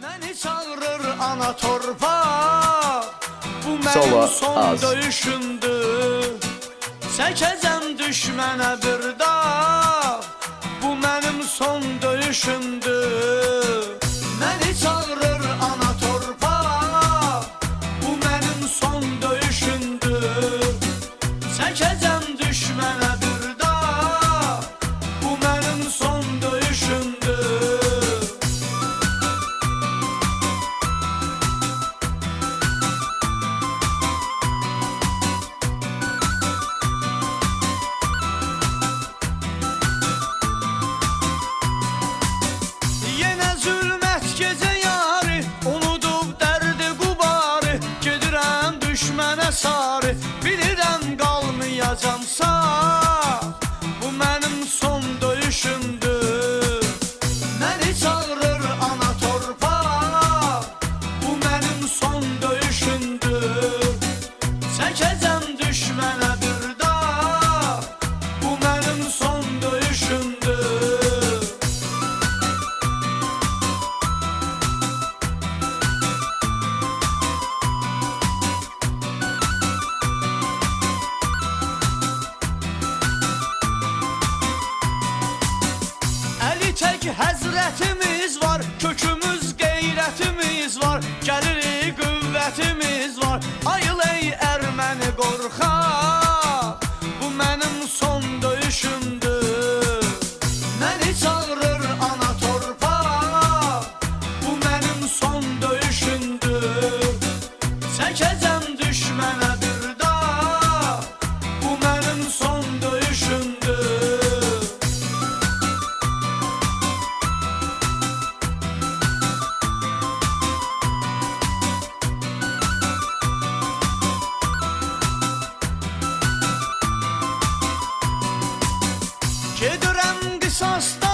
Məni çağırır ana torpaq, bu mənim son döyüşümdür. Çəkəcəm düşmənə bir dağ, bu mənim son döyüşümdür. Məni çağırır ana torpaq, bu mənim son döyüşümdür. Çəkəcəm düşmənə bir dağ, bu mənim son döyüşümdür. Gecə yarı, unudub dərdi qubarı, gedirəm düşmənə sarı, bilirəm qalmayacam sağ, bu mənim son döyüşümdür. Məni çağırır ana torpaq, bu mənim son döyüşümdür. Çəkəcəm düşmənə bir dağ, bu mənim son döyüşümdür. Tək həzrətimiz var, kökümüz qeyrətimiz var, gəlirik qüvvətimiz var. Ayıl ey erməni qorxaq, bu mənim son döyüşümdür. Məni çağırır ana torpaq, bu mənim son döyüşümdür. Çəkəcəm düşmənə bir dağ, bu mənim son döyüşümdür. Gedirəm qisasda